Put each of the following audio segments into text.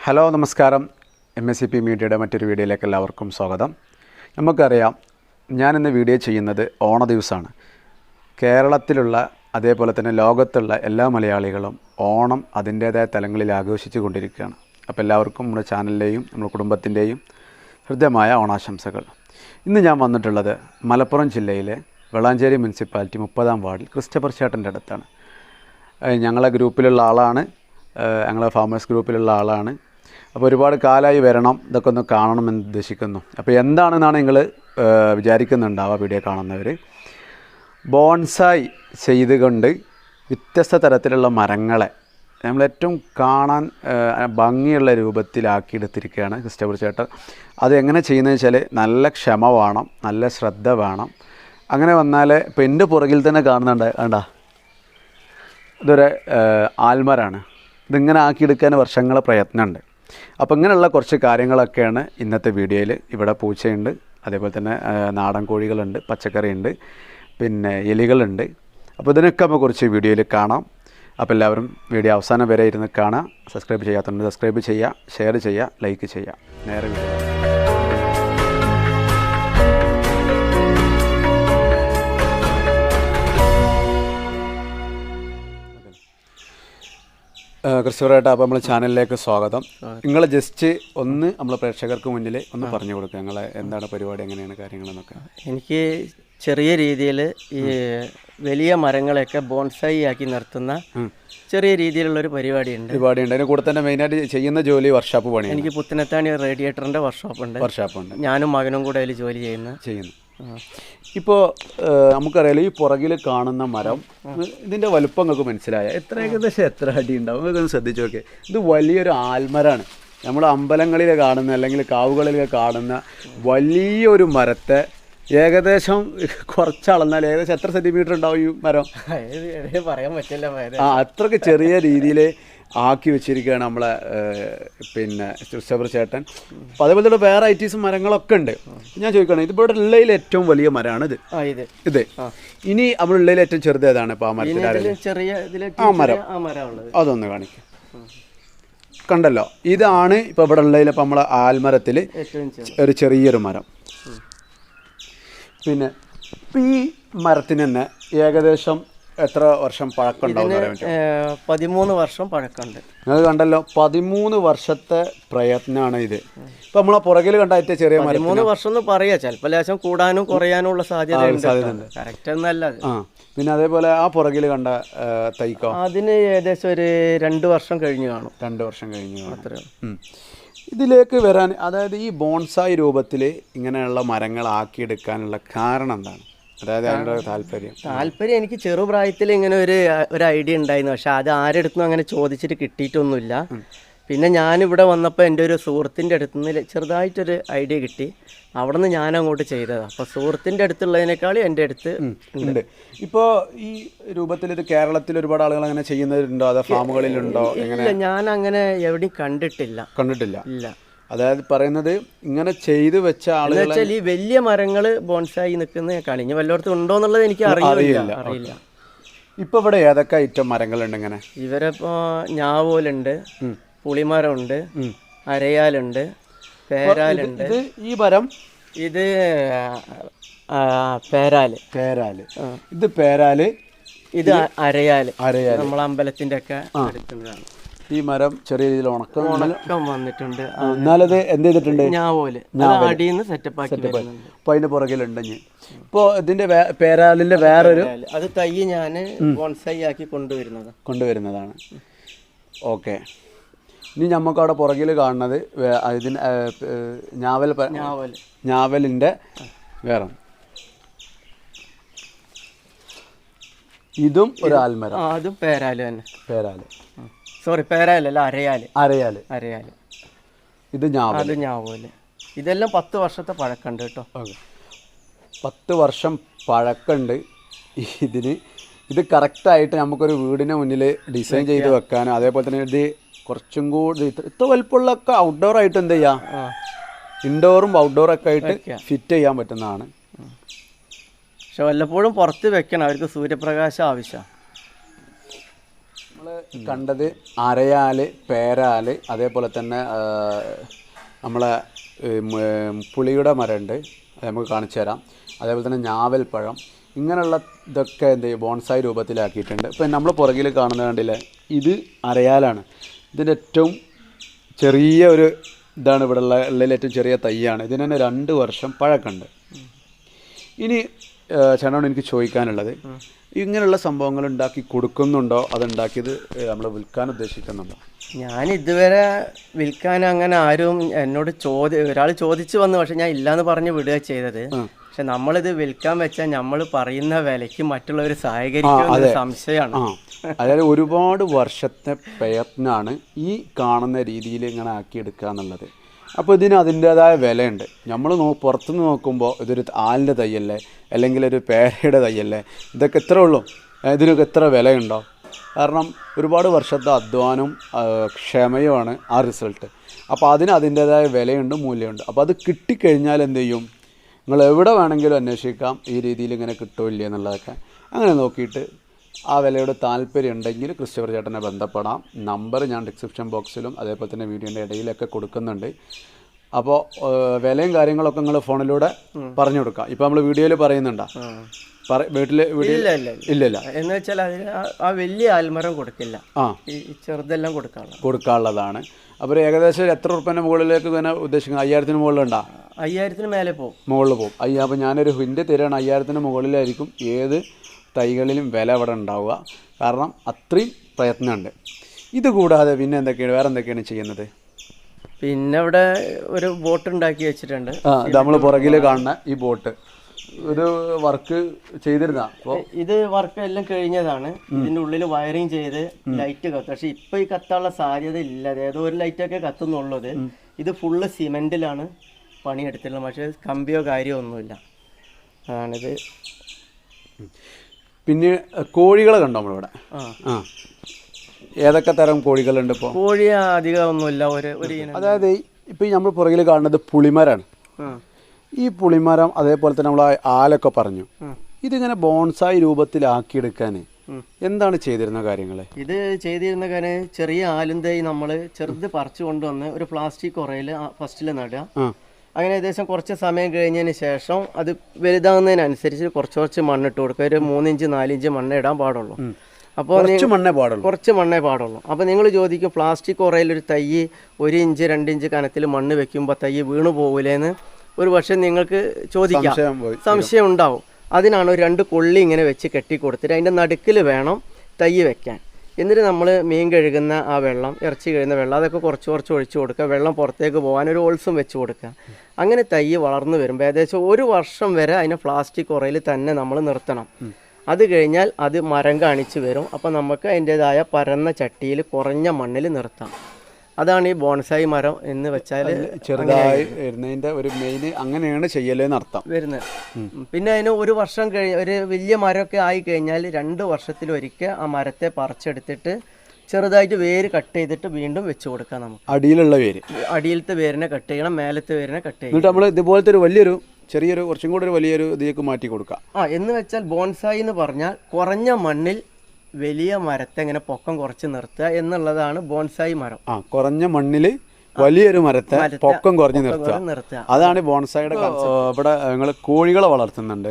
Hello നമസ്കാരം. MSCP മീഡിയയുടെ മറ്റൊരു വീഡിയോയിലേക്ക് എല്ലാവർക്കും സ്വാഗതം. നമുക്കറിയാം, ഞാനിന്ന് വീഡിയോ ചെയ്യുന്നത് ഓണ ദിവസമാണ്. കേരളത്തിലുള്ള അതേപോലെ തന്നെ ലോകത്തുള്ള എല്ലാ മലയാളികളും ഓണം അതിൻ്റേതായ തലങ്ങളിൽ ആഘോഷിച്ചു കൊണ്ടിരിക്കുകയാണ്. അപ്പോൾ എല്ലാവർക്കും നമ്മുടെ ചാനലിൻ്റെയും നമ്മുടെ കുടുംബത്തിൻ്റെയും ഹൃദ്യമായ ഓണാശംസകൾ. ഇന്ന് ഞാൻ വന്നിട്ടുള്ളത് മലപ്പുറം ജില്ലയിലെ വളാഞ്ചേരി മുനിസിപ്പാലിറ്റി 30-ാം വാർഡിൽ ക്രിസ്റ്റഫർ ചേട്ടൻ്റെ അടുത്താണ്. ഞങ്ങളെ ഗ്രൂപ്പിലുള്ള ആളാണ്, ഞങ്ങളെ ഫാമേഴ്സ് ഗ്രൂപ്പിലുള്ള ആളാണ്. അപ്പോൾ ഒരുപാട് കാലമായി വരണം, ഇതൊക്കെ ഒന്ന് കാണണമെന്ന് ഉദ്ദേശിക്കുന്നു. അപ്പോൾ എന്താണെന്നാണ് നിങ്ങൾ വിചാരിക്കുന്നുണ്ടാവുക വീഡിയോ കാണുന്നവർ. ബോൺസായി ചെയ്തുകൊണ്ട് വ്യത്യസ്ത തരത്തിലുള്ള മരങ്ങളെ നമ്മളേറ്റവും കാണാൻ ഭംഗിയുള്ള രൂപത്തിലാക്കിയെടുത്തിരിക്കുകയാണ് ക്രിസ്റ്റഫർ ചേട്ടൻ. അതെങ്ങനെ ചെയ്യുന്നതെന്ന് വെച്ചാൽ നല്ല ക്ഷമ വേണം, നല്ല ശ്രദ്ധ വേണം. അങ്ങനെ വന്നാൽ ഇപ്പോൾ എൻ്റെ പുറകിൽ തന്നെ കാണുന്നുണ്ട്, വേണ്ട ഇതൊരു ആൽമരാണ്. ഇതിങ്ങനെ ആക്കിയെടുക്കാൻ വർഷങ്ങളെ പ്രയത്നമുണ്ട്. അപ്പോൾ ഇങ്ങനെയുള്ള കുറച്ച് കാര്യങ്ങളൊക്കെയാണ് ഇന്നത്തെ വീഡിയോയിൽ. ഇവിടെ പൂച്ചയുണ്ട്, അതേപോലെ തന്നെ നാടൻ കോഴികളുണ്ട്, പച്ചക്കറിയുണ്ട്, പിന്നെ എലികളുണ്ട്. അപ്പോൾ ഇതിനൊക്കെ നമുക്ക് കുറച്ച് വീഡിയോയിൽ കാണാം. അപ്പോൾ എല്ലാവരും വീഡിയോ അവസാനം വരെ ഇരുന്ന് കാണുക. സബ്സ്ക്രൈബ് ചെയ്യാത്തതുണ്ട് സബ്സ്ക്രൈബ് ചെയ്യുക, ഷെയർ ചെയ്യുക, ലൈക്ക് ചെയ്യുക. നേരെ വീഡിയോ. ക്രിസ്റ്റഫറേട്ടാ, അപ്പോൾ നമ്മൾ ചാനലിലേക്ക് സ്വാഗതം. നിങ്ങൾ ജസ്റ്റ് ഒന്ന് നമ്മൾ പ്രേക്ഷകർക്ക് മുന്നിൽ ഒന്ന് പറഞ്ഞു കൊടുക്കുക, നിങ്ങളെ എന്താണ് പരിപാടി, എങ്ങനെയാണ് കാര്യങ്ങളെന്നൊക്കെ. എനിക്ക് ചെറിയ രീതിയിൽ ഈ വലിയ മരങ്ങളെയൊക്കെ ബോൺസായി ആക്കി നിർത്തുന്ന ചെറിയ രീതിയിലുള്ളൊരു പരിപാടിയുണ്ട്. അതിന് കൂടെ തന്നെ മെയിനായിട്ട് ചെയ്യുന്ന ജോലി വർക്ക്ഷോപ്പ് പണി. എനിക്ക് പുത്തനത്താണി റേഡിയേറ്ററിൻ്റെ വർക്ക്ഷോപ്പുണ്ട്. ഞാനും മകനും കൂടെ അതിൽ ജോലി ചെയ്യുന്നു. ഇപ്പോൾ നമുക്കറിയാലോ, ഈ പുറകിൽ കാണുന്ന മരം, ഇതിൻ്റെ വലുപ്പം നിങ്ങൾക്ക് മനസ്സിലായ ഏകദേശം എത്ര അടി ഉണ്ടാവും? നിങ്ങൾക്കൊന്ന് ശ്രദ്ധിച്ചു നോക്കിയേ. ഇത് വലിയൊരു ആൽമരാണ്. നമ്മൾ അമ്പലങ്ങളിൽ കാണുന്ന അല്ലെങ്കിൽ കാവുകളിലൊക്കെ കാണുന്ന വലിയൊരു മരത്തെ ഏകദേശം കുറച്ചളന്നാൽ ഏകദേശം എത്ര സെൻറ്റിമീറ്റർ ഉണ്ടാവും ഈ മരം? പറയാൻ പറ്റില്ല. അത്രയ്ക്ക് ചെറിയ രീതിയിൽ ആക്കി വെച്ചിരിക്കുകയാണ് നമ്മളെ പിന്നെ ക്രിസ്റ്റഫർ ചേട്ടൻ. അപ്പോൾ അതേപോലെ തന്നെ വേറെ ഐറ്റീസും മരങ്ങളൊക്കെ ഉണ്ട്. ഞാൻ ചോദിക്കണം, ഇതിവിടെ ഉള്ളതിൽ ഏറ്റവും വലിയ മരമാണ് ഇത്. ഇനി നമ്മൾ ഉള്ളതിൽ ഏറ്റവും ചെറുത് ഏതാണ്? ഇപ്പോൾ ആ മരം അതൊന്ന് കാണിക്കും. കണ്ടല്ലോ, ഇതാണ് ഇപ്പോൾ ഇവിടെ ഉള്ളതിൽ. ഇപ്പോൾ നമ്മളെ ആൽമരത്തിൽ ഒരു ചെറിയൊരു മരം. പിന്നെ ഈ മരത്തിന് തന്നെ ഏകദേശം എത്ര വർഷം പഴക്കമുണ്ടാവും? 13 വർഷം പഴക്കമുണ്ട്. നിങ്ങൾ കണ്ടല്ലോ, 13 വർഷത്തെ പ്രയത്നമാണ് ഇത്. ഇപ്പം നമ്മളെ പുറകിൽ കണ്ടായിട്ട് ചെറിയ 13 വർഷം എന്ന് പറയാം. ചിലപ്പോൾ ലേശം കൂടാനും കുറയാനും ഉള്ള സാധ്യതയുണ്ട്. കറക്റ്റ് ഒന്നല്ല. പിന്നെ അതേപോലെ ആ പുറകിൽ കണ്ട തൈക്കോ, അതിന് ഏകദേശം ഒരു 2 വർഷം കഴിഞ്ഞ് കാണും. 2 വർഷം കഴിഞ്ഞ് കാണും. ഇതിലേക്ക് വരാൻ, അതായത് ഈ ബോൺസായി രൂപത്തിൽ ഇങ്ങനെയുള്ള മരങ്ങളാക്കിയെടുക്കാനുള്ള കാരണം എന്താണ്? അതായത് അതിൻ്റെ താല്പര്യം എനിക്ക് ചെറുപ്രായത്തിൽ ഇങ്ങനെ ഒരു ഐഡിയ ഉണ്ടായിരുന്നു. പക്ഷെ അത് ആരെടുത്തും അങ്ങനെ ചോദിച്ചിട്ട് കിട്ടിയിട്ടൊന്നുമില്ല. പിന്നെ ഞാനിവിടെ വന്നപ്പോൾ എൻ്റെ ഒരു സുഹൃത്തിൻ്റെ അടുത്ത് നിന്ന് ചെറുതായിട്ടൊരു ഐഡിയ കിട്ടി. അവിടെ നിന്ന് ഞാൻ അങ്ങോട്ട് ചെയ്തതാണ്. അപ്പോൾ സുഹൃത്തിൻ്റെ അടുത്തുള്ളതിനേക്കാളും എൻ്റെ അടുത്ത് ഉണ്ട്. ഇപ്പോൾ ഈ രൂപത്തിൽ ഇത് കേരളത്തിൽ ഒരുപാട് ആളുകൾ അങ്ങനെ ചെയ്യുന്നവരുണ്ടോ? അതോ ഫാമുകളിലുണ്ടോ? ഇല്ല, ഞാൻ അങ്ങനെ എവിടെയും കണ്ടിട്ടില്ല. ഇല്ല. അതായത് പറയുന്നത് ഇങ്ങനെ ചെയ്തു വെച്ച ആളുകൾ വെച്ചാൽ ഈ വലിയ മരങ്ങൾ ബോൺസായി നിൽക്കുന്ന കളിഞ്ഞ് വല്ലയിടത്തും ഉണ്ടോ എന്നുള്ളത് എനിക്ക് അറിയില്ല. ഇപ്പൊ ഇവിടെ ഏതൊക്കെ ഐറ്റം മരങ്ങളുണ്ട്? ഇങ്ങനെ ഇവരിപ്പോ ഞാവോലുണ്ട്, പുളിമരമുണ്ട്, അരയാലുണ്ട്, പേരാലുണ്ട്. ഈ മരം ഇത് പേരാല്. ഇത് പേരാല്, ഇത് അരയാല്. നമ്മളെ അമ്പലത്തിന്റെ ഒക്കെ അടുത്തുള്ളതാണ്. ഈ മരം ചെറിയ രീതിയിൽ ഉണക്കം വന്നിട്ടുണ്ട്. എന്നാലത് എന്ത് ചെയ്തിട്ടുണ്ട്? ഞാവോല് അടിയിൽ സെറ്റപ്പ് ആക്കി. അപ്പൊ അതിന്റെ പുറകിലുണ്ട്. ഇപ്പൊ ഇതിന്റെ പേരാലിന്റെ വേറൊരു അത് തൈ ഞാൻ ബോൺസായി ആക്കി കൊണ്ടുവരുന്നതാണ്. ഓക്കെ. ഇനി നമുക്ക് അവിടെ പുറകിൽ കാണുന്നത് ഇതിന് ഞാവലിന്റെ വേറെ, ഇതും ഒരു ആൽമരം. അതും പേരാല് തന്നെ. സോറി, പേരാലല്ല, അരയാല്. ഇത് ഞാവോല്. ഇതെല്ലാം 10 വർഷത്തെ പഴക്കമുണ്ട് കേട്ടോ. 10 വർഷം പഴക്കമുണ്ട് ഇതിന്. ഇത് കറക്റ്റായിട്ട് നമുക്കൊരു വീടിന് മുന്നിൽ ഡിസൈൻ ചെയ്ത് വെക്കാനും, അതേപോലെ തന്നെ ഇത് കുറച്ചും കൂടി ഇത്ര വലുപ്പമുള്ളൊക്കെ ഔട്ട്ഡോർ ആയിട്ട് എന്ത് ചെയ്യാം, ഇൻഡോറും ഔട്ട്ഡോറൊക്കെ ആയിട്ട് ഫിറ്റ് ചെയ്യാൻ പറ്റുന്നതാണ്. പക്ഷെ വല്ലപ്പോഴും പുറത്ത് വെക്കണം, അവർക്ക് സൂര്യപ്രകാശം ആവശ്യമാണ്. നമ്മൾ കണ്ടത് അരയാൽ, പേരാൽ, അതേപോലെ തന്നെ നമ്മളെ പുളിയുടെ മരമുണ്ട്, അത് നമുക്ക് കാണിച്ചു തരാം. അതേപോലെ തന്നെ ഞാവൽപ്പഴം, ഇങ്ങനെയുള്ള ഇതൊക്കെ എന്ത് ചെയ്യും ബോൺസായി രൂപത്തിലാക്കിയിട്ടുണ്ട്. ഇപ്പം നമ്മൾ പുറകിൽ കാണുന്നത് കണ്ടില്ലേ, ഇത് അരയാലാണ്. ഇതിൻ്റെ ഏറ്റവും ചെറിയ ഒരു ഇതാണ് ഇവിടെ ഉള്ളതിൽ ഏറ്റവും ചെറിയ തൈയാണ്. ഇതിന് തന്നെ 2 വർഷം പഴക്കമുണ്ട്. ഇനി ചേട്ടനോട് എനിക്ക് ചോദിക്കാനുള്ളത്, ഇങ്ങനെയുള്ള സംഭവങ്ങൾ ഉണ്ടാക്കി കൊടുക്കുന്നുണ്ടോ, അതുണ്ടാക്കിയത് നമ്മൾ വിൽക്കാൻ ഉദ്ദേശിക്കുന്നുണ്ടോ? ഞാൻ ഇതുവരെ വിൽക്കാൻ അങ്ങനെ ആരും എന്നോട് ഒരാൾ ചോദിച്ചു വന്നു, പക്ഷെ ഞാൻ ഇല്ലാന്ന് പറഞ്ഞ് വിടുക ചെയ്തത്. പക്ഷെ നമ്മളിത് വിൽക്കാൻ വെച്ചാൽ നമ്മൾ പറയുന്ന വിലയ്ക്ക് മറ്റുള്ളവർ സഹകരിക്കുന്ന സംശയമാണ്. അതായത് ഒരുപാട് വർഷത്തെ പ്രയത്നമാണ് ഈ കാണുന്ന രീതിയിൽ ഇങ്ങനെ ആക്കിയെടുക്കുക എന്നുള്ളത്. അപ്പോൾ ഇതിന് അതിൻ്റേതായ വിലയുണ്ട്. നമ്മൾ പുറത്തുനിന്ന് നോക്കുമ്പോൾ ഇതൊരു ആലിൻ്റെ തൈയല്ലേ, അല്ലെങ്കിൽ ഒരു പേരയുടെ തൈയല്ലേ, ഇതൊക്കെ എത്ര ഉള്ളൂ, ഇതിനൊക്കെ എത്ര വിലയുണ്ടോ? കാരണം ഒരുപാട് വർഷത്തെ അധ്വാനം ക്ഷമയുമാണ് ആ റിസൾട്ട്. അപ്പോൾ അതിന് അതിൻ്റേതായ വിലയുണ്ട്, മൂല്യമുണ്ട്. അപ്പോൾ അത് കിട്ടിക്കഴിഞ്ഞാൽ എന്ത് ചെയ്യും, നിങ്ങൾ എവിടെ വേണമെങ്കിലും അന്വേഷിക്കാം ഈ രീതിയിൽ ഇങ്ങനെ കിട്ടുമില്ല എന്നുള്ളതൊക്കെ. അങ്ങനെ നോക്കിയിട്ട് ആ വിലയുടെ താല്പര്യം ഉണ്ടെങ്കിൽ ക്രിസ്റ്റഫർ ചേട്ടനെ ബന്ധപ്പെടാം. നമ്പർ ഞാൻ ഡിസ്ക്രിപ്ഷൻ ബോക്സിലും അതേപോലെ തന്നെ വീഡിയോൻ്റെ ഇടയിലൊക്കെ കൊടുക്കുന്നുണ്ട്. അപ്പോൾ വിലയും കാര്യങ്ങളൊക്കെ നിങ്ങൾ ഫോണിലൂടെ പറഞ്ഞു കൊടുക്കാം. ഇപ്പോൾ നമ്മൾ വീഡിയോയിൽ പറയുന്നുണ്ടോ? വീട്ടിൽ ഇല്ല എന്ന് വെച്ചാൽ അതിന് ആ വലിയ ആൽമരം കൊടുക്കില്ല, ഈ ചെറുതെല്ലാം കൊടുക്കാനുള്ളതാണ്. അപ്പോൾ ഏകദേശം എത്ര ഉറുപ്പിൻ്റെ മുകളിലേക്ക് തന്നെ ഉദ്ദേശിക്കുന്നത്? 5000-ന് മുകളിലുണ്ടോ? 5000-ന് മേലെ മുകളിൽ പോകും. അപ്പോൾ ഞാനൊരു ഹിൻ്റ് തരാണ്, 5000-ന് മുകളിലായിരിക്കും ഏത് തൈകളിലും വില അവിടെ ഉണ്ടാവുക. കാരണം അത്രയും പ്രയത്നമുണ്ട്. ഇതുകൂടാതെ പിന്നെ എന്തൊക്കെയാണ്, വേറെ എന്തൊക്കെയാണ് ചെയ്യുന്നത്? പിന്നെ ഇവിടെ ഒരു ബോട്ട് ഉണ്ടാക്കി വെച്ചിട്ടുണ്ട്. നമ്മൾ പുറകിൽ കാണുന്ന ഈ ബോട്ട് ഒരു വർക്ക് ചെയ്തിരുന്ന, ഇത് വർക്ക് എല്ലാം കഴിഞ്ഞതാണ്. ഇതിന്റെ ഉള്ളിൽ വയറിങ് ചെയ്ത് ലൈറ്റ് കത്തും. പക്ഷെ ഇപ്പൊ ഈ കത്താനുള്ള സാധ്യത ഇല്ല. ഏതോ ഒരു ലൈറ്റൊക്കെ കത്തുന്നുള്ളത്. ഇത് ഫുള്ള് സിമെന്റിലാണ് പണിയെടുത്തിട്ടുള്ളത്. പക്ഷെ കമ്പിയോ കാര്യമോ ഒന്നുമില്ല. അതാണിത്. പിന്നെ കോഴികളെ കണ്ടോ നമ്മളിവിടെ? ഏതൊക്കെ തരം കോഴികളുണ്ട് ഇപ്പോൾ? കോഴി അധികം ഒന്നുമില്ല. അതായത് ഇപ്പം നമ്മൾ പുറകിൽ കാണുന്നത് പുളിമരമാണ്. ഈ പുളിമരം അതേപോലെ തന്നെ നമ്മൾ ആലൊക്കെ പറഞ്ഞു, ഇതിങ്ങനെ ബോൺസായി രൂപത്തിലാക്കിയെടുക്കാൻ എന്താണ് ചെയ്തിരുന്ന കാര്യങ്ങൾ? ഇത് ചെയ്തിരുന്ന കാര്യം, ചെറിയ ആലും തൈ നമ്മൾ ചെറുത് പറിച്ചു കൊണ്ടുവന്ന് ഒരു പ്ലാസ്റ്റിക് കുറയിൽ ഫസ്റ്റിൽ നടുക. അങ്ങനെ ഏകദേശം കുറച്ച് സമയം കഴിഞ്ഞതിന് ശേഷം അത് വലുതാകുന്നതിനനുസരിച്ച് കുറച്ച് മണ്ണിട്ട് കൊടുക്കുക. ഒരു 3 ഇഞ്ച് 4 ഇഞ്ച് മണ്ണ് ഇടാൻ പാടുള്ളൂ. അപ്പോൾ കുറച്ച് മണ്ണേ പാടുള്ളൂ. അപ്പോൾ നിങ്ങൾ ചോദിക്കും, പ്ലാസ്റ്റിക് കുറയിൽ ഒരു തൈ 1 ഇഞ്ച് 2 ഇഞ്ച് കനത്തിൽ മണ്ണ് വെക്കുമ്പോൾ തൈ വീണു പോകില്ലേന്ന് ഒരു പക്ഷേ നിങ്ങൾക്ക് ചോദിക്കാം, സംശയം ഉണ്ടാവും. അതിനാണ് ഒരു 2 കൊള്ളി ഇങ്ങനെ വെച്ച് കെട്ടി കൊടുത്തിട്ട് അതിൻ്റെ നടുക്കിൽ വേണം തൈ വെക്കാൻ. എന്നിട്ട് നമ്മൾ മീൻ കഴുകുന്ന ആ വെള്ളം, ഇറച്ചി കഴുകുന്ന വെള്ളം, അതൊക്കെ കുറച്ച് ഒഴിച്ചു കൊടുക്കുക. വെള്ളം പുറത്തേക്ക് പോകാൻ ഒരു ഓൾസും വെച്ച് കൊടുക്കുക. അങ്ങനെ തൈ വളർന്നു വരുമ്പോൾ ഏകദേശം 1 വർഷം വരെ അതിനെ പ്ലാസ്റ്റിക് ഉറയിൽ തന്നെ നമ്മൾ നിർത്തണം. അത് കഴിഞ്ഞാൽ അത് മരം കാണിച്ച് വരും. അപ്പോൾ നമുക്ക് അതിൻ്റേതായ പരന്ന ചട്ടിയിൽ കുറഞ്ഞ മണ്ണിൽ നിർത്താം. അതാണ് ഈ ബോൺസായി മരം എന്ന് വെച്ചാൽ. ചെറുതായി വരുന്നതിൻ്റെ ഒരു മെയിൻ അങ്ങനെയാണ് ചെയ്യലേന്ന് അർത്ഥം വരുന്നത്. പിന്നെ അതിന് 1 വർഷം ഒരു വലിയ മരമൊക്കെ ആയി കഴിഞ്ഞാൽ 2 വർഷത്തിലൊരിക്കൽ ആ മരത്തെ പറിച്ചെടുത്തിട്ട് ചെറുതായിട്ട് വേര് കട്ട് ചെയ്തിട്ട് വീണ്ടും വെച്ച് കൊടുക്കാം. നമുക്ക് അടിയിലത്തെ വേരിനെ കട്ട് ചെയ്യണം, മേലത്തെ വേരിനെ കട്ട് ചെയ്യണം. നമ്മൾ ഇതുപോലത്തെ ഒരു വലിയൊരു ചെറിയൊരു കുറച്ചും കൂടി ഒരു വലിയൊരു ഇതിലേക്ക് മാറ്റി കൊടുക്കാം. എന്ന് വെച്ചാൽ ബോൺസായി എന്ന് പറഞ്ഞാൽ കുറഞ്ഞ മണ്ണിൽ വലിയ മരത്തെ ഇങ്ങനെ പൊക്കം കുറച്ച് നിർത്തുക എന്നുള്ളതാണ് ബോൺസായി മരം. കുറഞ്ഞ മണ്ണിൽ വലിയൊരു മരത്തെ പൊക്കം കുറഞ്ഞ് നിർത്തുക, അതാണ് ബോൺസായിയുടെ. ഇവിടെ നിങ്ങൾ കോഴികളെ വളർത്തുന്നുണ്ട്.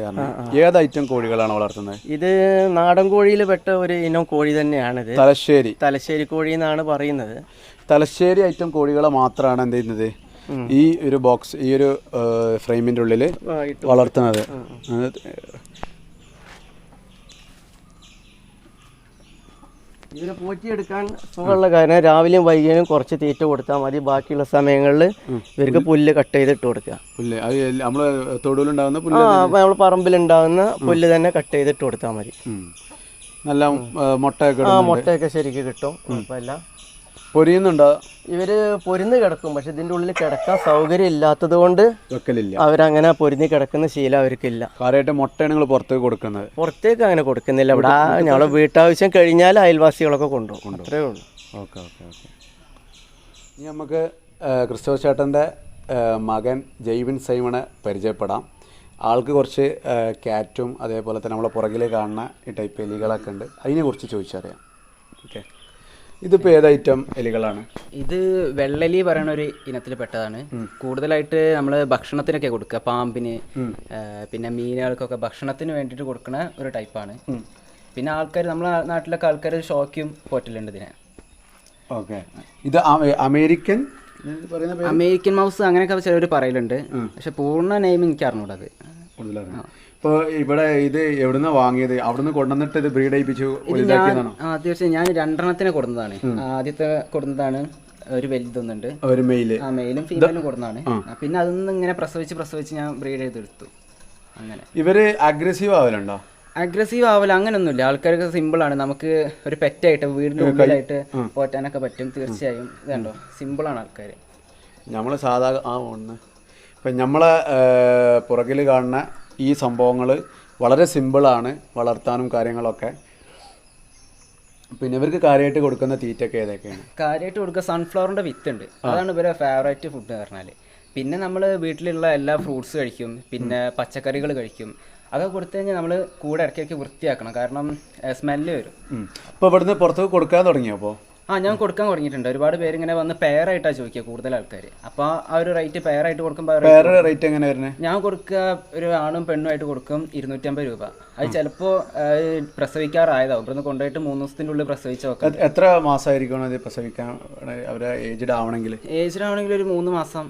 ഏത് ഐറ്റം കോഴികളാണ് വളർത്തുന്നത്? ഇത് നാടൻ കോഴിയിൽ പെട്ട ഒരു ഇനം കോഴി തന്നെയാണിത്. തലശ്ശേരി കോഴി എന്നാണ് പറയുന്നത്. തലശ്ശേരി ഐറ്റം കോഴികളെ മാത്രമാണ് എന്ത് ചെയ്യുന്നത് ഈ ഒരു ബോക്സ്, ഈ ഒരു ഫ്രെയിമിൻ്റെ ഉള്ളിൽ വളർത്തുന്നത്. ഇതിനെ പോറ്റിയെടുക്കാൻ സുഖമുള്ള കാര്യം, രാവിലെയും വൈകിയും കുറച്ച് തീറ്റ കൊടുത്താൽ മതി. ബാക്കിയുള്ള സമയങ്ങളിൽ ഇവർക്ക് പുല്ല് കട്ട് ചെയ്തിട്ട് കൊടുക്കുക. നമ്മൾ പറമ്പിലുണ്ടാകുന്ന പുല്ല് തന്നെ കട്ട് ചെയ്തിട്ട് കൊടുത്താൽ മതി. നല്ല മുട്ടയൊക്കെ ശരിക്കും കിട്ടും, കുഴപ്പമില്ല. പൊരിയുന്നുണ്ടോ? ഇവര് പൊരിന്ന് കിടക്കും, പക്ഷെ ഇതിന്റെ ഉള്ളിൽ കിടക്കാൻ സൗകര്യം ഇല്ലാത്തത് കൊണ്ട് അവരങ്ങനെ പൊരിഞ്ഞ് കിടക്കുന്ന ശീലം അവർക്കില്ല. മുട്ടയാണ് നിങ്ങൾ പുറത്തേക്ക് കൊടുക്കുന്നത്? പുറത്തേക്ക് അങ്ങനെ കൊടുക്കുന്നില്ല. ഇവിടെ ഞങ്ങളെ വീട്ടാവശ്യം കഴിഞ്ഞാൽ അയൽവാസികളൊക്കെ കൊണ്ടുപോകും, അത്രേ ഉള്ളൂ. ഓക്കെ. ഇനി നമുക്ക് ക്രിസ്റ്റഫർ ചേട്ടൻ്റെ മകൻ ജെയ്വിൻ സൈമണെ പരിചയപ്പെടാം. ആൾക്ക് കുറച്ച് ക്യാറ്റും അതേപോലെ തന്നെ നമ്മളെ പുറകിൽ കാണുന്ന ഈ ടൈപ്പ് എലികളൊക്കെ ഉണ്ട്. അതിനെക്കുറിച്ച് ചോദിച്ചറിയാം. ഓക്കെ. ഇതിപ്പോൾ ഏത് ഐറ്റം എലികളാണ്? ഇത് വെള്ളെലി പറയുന്ന ഒരു ഇനത്തിൽ പെട്ടതാണ്. കൂടുതലായിട്ട് നമ്മൾ ഭക്ഷണത്തിനൊക്കെ കൊടുക്കുക, പാമ്പിന് പിന്നെ മീനുകൾക്കൊക്കെ ഭക്ഷണത്തിന് വേണ്ടിയിട്ട് കൊടുക്കുന്ന ഒരു ടൈപ്പാണ്. പിന്നെ ആൾക്കാർ നമ്മളെ നാട്ടിലൊക്കെ ആൾക്കാർ ഷോക്കും പോറ്റലുണ്ട് ഇതിനെ. ഓക്കെ, ഇത് അമേരിക്കൻ അമേരിക്കൻ മൗസ് അങ്ങനെയൊക്കെ ചിലർ പറയലുണ്ട്, പക്ഷെ പൂർണ്ണ നെയിം എനിക്ക് അറിഞ്ഞൂടത്. ഇപ്പോൾ ഇവിടെ ഇത് എവിടുന്ന വാങ്ങിയത്? അവിടുന്ന് കൊണ്ടുവന്നിട്ട് ഇത് ബ്രീഡ് ചെയ്യിപ്പിച്ചു വലുതാക്കിയതാണോ? തീർച്ചയായും ഞാൻ 2 കൊടുന്നതാണ്. ആദ്യത്തെ കൊടുന്നതാണ് ഒരു വലുതൊന്നുണ്ട്, ഒരു മെയില്, മെയിലും ഫീമെയിലും കൊടുന്നതാണ്. പിന്നെ അതൊന്നും ഇങ്ങനെ പ്രസവിച്ച് ഞാൻ ബ്രീഡ് ചെയ്തെടുത്തു. അങ്ങനെ ഇവര് അഗ്രസീവ് ആവലുണ്ടോ? അഗ്രസീവ് ആവല അങ്ങനെയൊന്നുമില്ല. ആൾക്കാർക്ക് സിമ്പിളാണ്. നമുക്ക് ഒരു പെറ്റായിട്ട് വീടിൻ്റെ ഉള്ളിലായിട്ട് പോറ്റാനൊക്കെ പറ്റും. തീർച്ചയായും ഇതുണ്ടോ, സിമ്പിളാണ് ആൾക്കാർ. നമ്മൾ സാധാ ഇപ്പം നമ്മളെ പുറകിൽ കാണുന്ന ഈ സംഭവങ്ങൾ വളരെ സിമ്പിളാണ് വളർത്താനും കാര്യങ്ങളൊക്കെ. പിന്നെ ഇവർക്ക് കാര്യമായിട്ട് കൊടുക്കുന്ന തീറ്റയൊക്കെ ഏതൊക്കെയാണ്? കാര്യമായിട്ട് കൊടുക്കുക സൺഫ്ലവറിൻ്റെ വിത്തുണ്ട്, അതാണ് ഇവരെ ഫേവറേറ്റ് ഫുഡ് പറഞ്ഞാൽ. പിന്നെ നമ്മൾ വീട്ടിലുള്ള എല്ലാ ഫ്രൂട്ട്സ് കഴിക്കും, പിന്നെ പച്ചക്കറികൾ കഴിക്കും. അതൊക്കെ കൊടുത്തു കഴിഞ്ഞാൽ നമ്മൾ കൂടെ ഇടയ്ക്കിടയ്ക്ക് വൃത്തിയാക്കണം, കാരണം സ്മെല്ല് വരും. അപ്പോൾ ഇവിടുന്ന് പുറത്ത് കൊടുക്കാൻ തുടങ്ങിയപ്പോൾ ഞാൻ കൊടുക്കാൻ തുടങ്ങിയിട്ടുണ്ട്. ഒരുപാട് പേര് ഇങ്ങനെ വന്ന് പെയറായിട്ടാണ് ചോദിക്കുക കൂടുതൽ ആൾക്കാർ. അപ്പോൾ ആ ഒരു റേറ്റ് പെയറായിട്ട് കൊടുക്കുമ്പോൾ റേറ്റ് എങ്ങനെ വരുന്നത്? ഞാൻ കൊടുക്കുക ഒരു ആണും പെണ്ണുമായിട്ട് കൊടുക്കും 250 രൂപ. അത് ചിലപ്പോൾ പ്രസവിക്കാറായതാവും. ഇവിടുന്ന് കൊണ്ടുപോയിട്ട് 3 ദിവസത്തിൻ്റെ ഉള്ളിൽ പ്രസവിച്ച് നോക്കാം. എത്ര മാസമായിരിക്കണം അത് പ്രസവിക്കാൻ? അവരെ ഏജ്ഡ് ആവണമെങ്കിൽ ഒരു 3 മാസം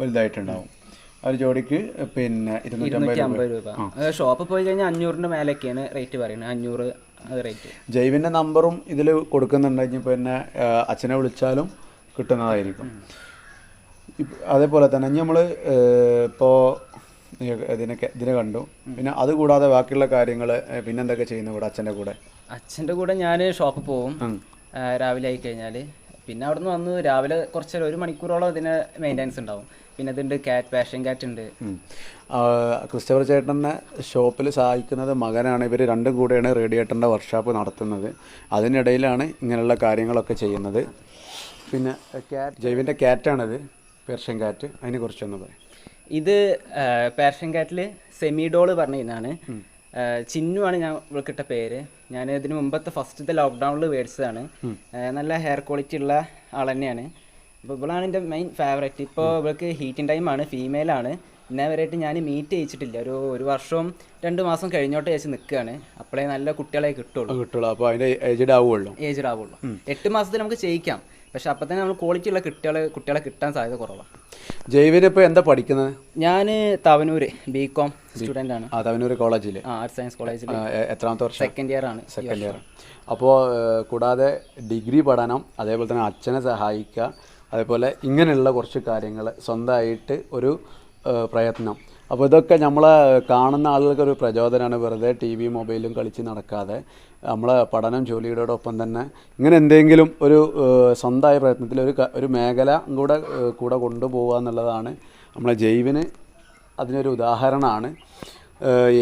വലുതായിട്ടുണ്ടാവും. ഒരു ജോഡിക്ക് പിന്നെ 250 രൂപ. ഷോപ്പിൽ പോയി കഴിഞ്ഞാൽ 500-ന്റെ മേലൊക്കെയാണ് റേറ്റ് പറയുന്നത്. 500 റേറ്റ്. ജൈവിൻ്റെ നമ്പറും ഇതിൽ കൊടുക്കുന്നുണ്ടെങ്കിൽ പിന്നെ അച്ഛനെ വിളിച്ചാലും കിട്ടുന്നതായിരിക്കും. അതേപോലെ തന്നെ നമ്മൾ ഇപ്പോൾ ഇതിനെ കണ്ടു. പിന്നെ അതുകൂടാതെ ബാക്കിയുള്ള കാര്യങ്ങൾ പിന്നെ എന്തൊക്കെ ചെയ്യുന്നു ഇവിടെ അച്ഛൻ്റെ കൂടെ? ഞാൻ ഷോപ്പിൽ പോവും രാവിലെ ആയി കഴിഞ്ഞാൽ. പിന്നെ അവിടെ നിന്ന് വന്ന് രാവിലെ കുറച്ച് 1 മണിക്കൂറോളം ഇതിന് മെയിൻ്റെനൻസ് ഉണ്ടാവും. പിന്നെ ഇതുണ്ട് പാഷൻ ക്യാറ്റ് ഉണ്ട്. ക്രിസ്റ്റഫർ ചേട്ടൻ്റെ ഷോപ്പിൽ സഹായിക്കുന്നത് മകനാണ്. ഇവർ രണ്ടും കൂടെയാണ് റേഡിയേറ്ററിൻ്റെ വർക്ക്ഷോപ്പ് നടത്തുന്നത്. അതിനിടയിലാണ് ഇങ്ങനെയുള്ള കാര്യങ്ങളൊക്കെ ചെയ്യുന്നത്. പിന്നെ ജൈവിൻ്റെ ക്യാറ്റാണിത്, പേർഷ്യൻ ക്യാറ്റ്. അതിനെക്കുറിച്ചൊന്ന് പറയാം. ഇത് പേർഷ്യൻ ക്യാറ്റിൽ സെമിഡോള് പറഞ്ഞ ഇതാണ്. ചിന്നുവാണ് ഞാൻ ഇവൾക്കിട്ട പേര്. ഞാൻ ഇതിന് മുമ്പത്തെ ഫസ്റ്റത്തെ ലോക്ക്ഡൗണിൽ മേടിച്ചതാണ്. നല്ല ഹെയർ ക്വാളിറ്റി ഉള്ള ആൾ തന്നെയാണ്. അപ്പോൾ ഇവളാണ് എൻ്റെ മെയിൻ ഫേവറേറ്റ്. ഇപ്പോൾ ഇവൾക്ക് ഹീറ്റിംഗ് ടൈമാണ്, ഫീമെയിലാണ്. ഇന്നേ വരെയായിട്ട് ഞാൻ മീറ്റ് ചെയ്യിച്ചിട്ടില്ല. ഒരു വർഷവും 2 മാസം കഴിഞ്ഞോട്ട് ചേച്ചി നിൽക്കുകയാണ്. അപ്പോഴേ നല്ല കുട്ടികളെ കിട്ടുള്ളൂ. അപ്പോൾ അതിൻ്റെ ഏജ്ഡ് ആവുള്ളൂ. 8 മാസത്തിൽ നമുക്ക് ചെയ്യിക്കാം, പക്ഷെ അപ്പം തന്നെ നമ്മൾ ക്വാളിറ്റി ഉള്ള കുട്ടികളെ കിട്ടാൻ സാധ്യത കുറവാണ്. ജൈവിന് ഇപ്പോൾ എന്താ പഠിക്കുന്നത്? ഞാൻ തവനൂർ BCom സ്റ്റുഡൻ്റ് ആണ്. തവനൂർ കോളേജിൽ, ആർട്സ് സയൻസ് കോളേജിൽ. എത്രാമത്തെ വർഷം? സെക്കൻഡ് ഇയർ ആണ്. അപ്പോൾ കൂടാതെ ഡിഗ്രി പഠനം, അതേപോലെ തന്നെ അച്ഛനെ സഹായിക്കുക, അതേപോലെ ഇങ്ങനെയുള്ള കുറച്ച് കാര്യങ്ങൾ, സ്വന്തമായിട്ട് ഒരു പ്രയത്നം. അപ്പോൾ ഇതൊക്കെ നമ്മളെ കാണുന്ന ആളുകൾക്കൊരു പ്രചോദനമാണ്. വെറുതെ TV മൊബൈലും കളിച്ച് നടക്കാതെ നമ്മളെ പഠനം ജോലിയോടൊപ്പം തന്നെ ഇങ്ങനെ എന്തെങ്കിലും ഒരു സ്വന്തമായ പ്രയത്നത്തിൽ ഒരു മേഖല കൂടെ കൊണ്ടുപോകുക എന്നുള്ളതാണ് നമ്മളെ ജൈവിന് അതിനൊരു ഉദാഹരണമാണ്.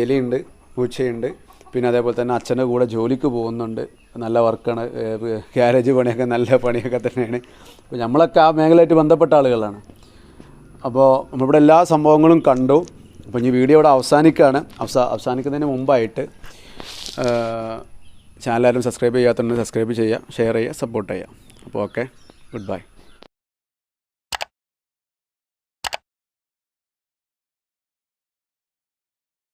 എലിയുണ്ട്, പൂച്ചയുണ്ട്, പിന്നെ അതേപോലെ തന്നെ അച്ഛൻ്റെ കൂടെ ജോലിക്ക് പോകുന്നുണ്ട്. നല്ല വർക്കാണ്, ഗ്യാരേജ് പണിയൊക്കെ നല്ല പണിയൊക്കെ തന്നെയാണ്. അപ്പോൾ നമ്മളൊക്കെ ആ മേഖലയായിട്ട് ബന്ധപ്പെട്ട ആളുകളാണ്. അപ്പോൾ നമ്മളിവിടെ എല്ലാ സംഭവങ്ങളും കണ്ടു. അപ്പോൾ ഈ വീഡിയോ ഇവിടെ അവസാനിക്കുന്നതിന് മുമ്പായിട്ട് ചാനൽ ആരും സബ്സ്ക്രൈബ് ചെയ്യാത്തതുകൊണ്ട് സബ്സ്ക്രൈബ് ചെയ്യുക, ഷെയർ ചെയ്യുക, സപ്പോർട്ട് ചെയ്യുക. അപ്പോൾ ഓക്കെ, ഗുഡ് ബൈ.